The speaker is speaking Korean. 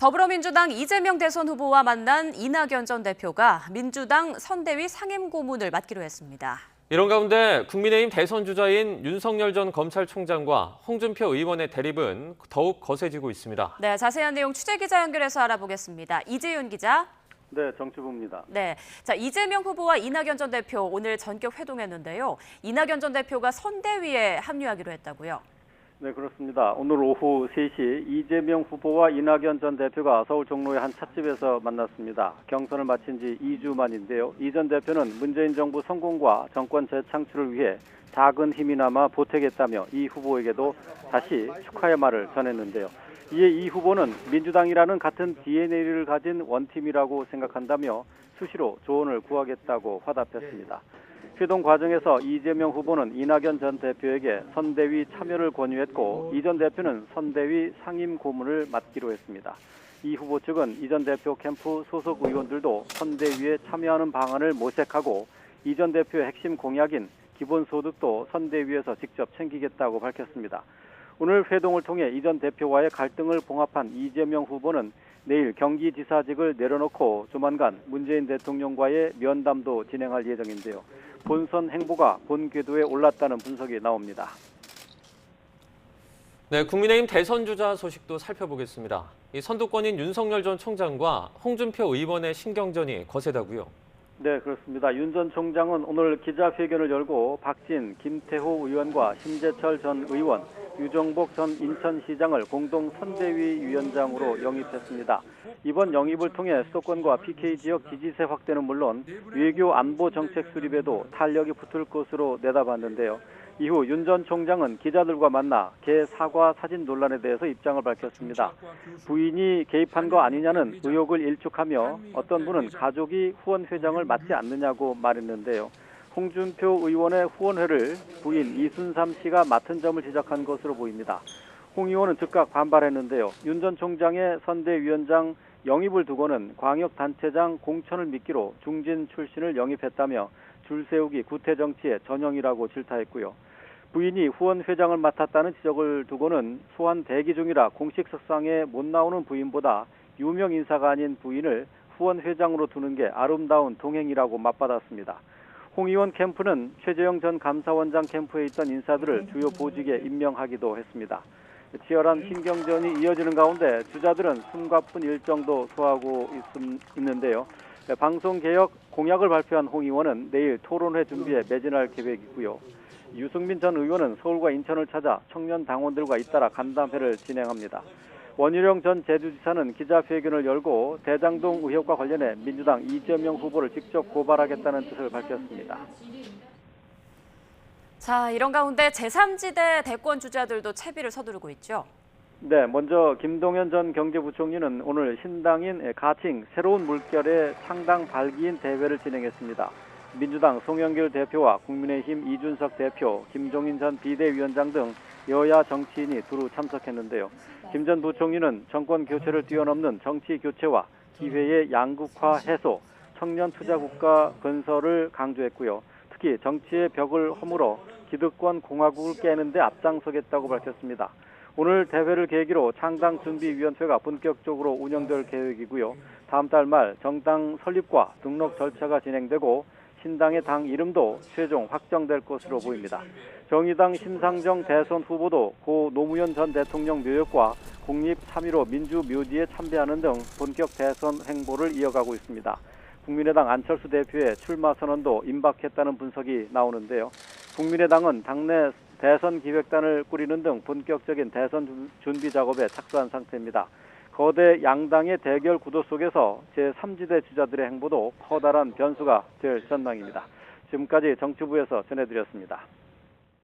더불어민주당 이재명 대선 후보와 만난 이낙연 전 대표가 민주당 선대위 상임고문을 맡기로 했습니다. 이런 가운데 국민의힘 대선 주자인 윤석열 전 검찰총장과 홍준표 의원의 대립은 더욱 거세지고 있습니다. 네, 자세한 내용 취재기자 연결해서 알아보겠습니다. 이재윤 기자. 네, 정치부입니다. 네, 자 이재명 후보와 이낙연 전 대표 오늘 전격 회동했는데요. 이낙연 전 대표가 선대위에 합류하기로 했다고요. 네, 그렇습니다. 오늘 오후 3시 이재명 후보와 이낙연 전 대표가 서울 종로의 한 찻집에서 만났습니다. 경선을 마친 지 2주 만인데요. 이 전 대표는 문재인 정부 성공과 정권 재창출을 위해 작은 힘이나마 보태겠다며 이 후보에게도 다시 축하의 말을 전했는데요. 이에 이 후보는 민주당이라는 같은 DNA를 가진 원팀이라고 생각한다며 수시로 조언을 구하겠다고 화답했습니다. 회동 과정에서 이재명 후보는 이낙연 전 대표에게 선대위 참여를 권유했고 이 전 대표는 선대위 상임 고문을 맡기로 했습니다. 이 후보 측은 이 전 대표 캠프 소속 의원들도 선대위에 참여하는 방안을 모색하고 이 전 대표의 핵심 공약인 기본소득도 선대위에서 직접 챙기겠다고 밝혔습니다. 오늘 회동을 통해 이 전 대표와의 갈등을 봉합한 이재명 후보는 내일 경기지사직을 내려놓고 조만간 문재인 대통령과의 면담도 진행할 예정인데요. 본선 행보가 본 궤도에 올랐다는 분석이 나옵니다. 네, 국민의힘 대선 주자 소식도 살펴보겠습니다. 이 선두권인 윤석열 전 총장과 홍준표 의원의 신경전이 거세다고요. 네, 그렇습니다. 윤 전 총장은 오늘 기자회견을 열고 박진, 김태호 의원과 심재철 전 의원, 유정복 전 인천시장을 공동 선대위 위원장으로 영입했습니다. 이번 영입을 통해 수도권과 PK 지역 지지세 확대는 물론 외교 안보 정책 수립에도 탄력이 붙을 것으로 내다봤는데요. 이후 윤 전 총장은 기자들과 만나 개 사과 사진 논란에 대해서 입장을 밝혔습니다. 부인이 개입한 거 아니냐는 의혹을 일축하며 어떤 분은 가족이 후원회장을 맡지 않느냐고 말했는데요. 홍준표 의원의 후원회를 부인 이순삼 씨가 맡은 점을 지적한 것으로 보입니다. 홍 의원은 즉각 반발했는데요. 윤 전 총장의 선대위원장 영입을 두고는 광역단체장 공천을 미끼로 중진 출신을 영입했다며 줄 세우기 구태 정치의 전형이라고 질타했고요. 부인이 후원회장을 맡았다는 지적을 두고는 소환 대기 중이라 공식 석상에 못 나오는 부인보다 유명 인사가 아닌 부인을 후원회장으로 두는 게 아름다운 동행이라고 맞받았습니다. 홍 의원 캠프는 최재형 전 감사원장 캠프에 있던 인사들을 주요 보직에 임명하기도 했습니다. 치열한 신경전이 이어지는 가운데 주자들은 숨가쁜 일정도 소화하고 있는데요. 방송개혁 공약을 발표한 홍 의원은 내일 토론회 준비에 매진할 계획이고요. 유승민 전 의원은 서울과 인천을 찾아 청년 당원들과 잇따라 간담회를 진행합니다. 원희룡 전 제주지사는 기자회견을 열고 대장동 의혹과 관련해 민주당 이재명 후보를 직접 고발하겠다는 뜻을 밝혔습니다. 자, 이런 가운데 제3지대 대권 주자들도 채비를 서두르고 있죠. 네, 먼저 김동연 전 경제부총리는 오늘 신당인 가칭 새로운 물결의 창당 발기인 대회를 진행했습니다. 민주당 송영길 대표와 국민의힘 이준석 대표, 김종인 전 비대위원장 등 여야 정치인이 두루 참석했는데요. 김 전 부총리는 정권 교체를 뛰어넘는 정치 교체와 기회의 양극화 해소, 청년 투자 국가 건설을 강조했고요. 특히 정치의 벽을 허물어 기득권 공화국을 깨는 데 앞장서겠다고 밝혔습니다. 오늘 대회를 계기로 창당준비위원회가 본격적으로 운영될 계획이고요. 다음 달 말 정당 설립과 등록 절차가 진행되고 신당의 당 이름도 최종 확정될 것으로 보입니다. 정의당 심상정 대선 후보도 고 노무현 전 대통령 묘역과 국립 3.15 민주묘지에 참배하는 등 본격 대선 행보를 이어가고 있습니다. 국민의당 안철수 대표의 출마 선언도 임박했다는 분석이 나오는데요. 국민의당은 당내 대선 기획단을 꾸리는 등 본격적인 대선 준비 작업에 착수한 상태입니다. 거대 양당의 대결 구도 속에서 제3지대 주자들의 행보도 커다란 변수가 될 전망입니다. 지금까지 정치부에서 전해드렸습니다.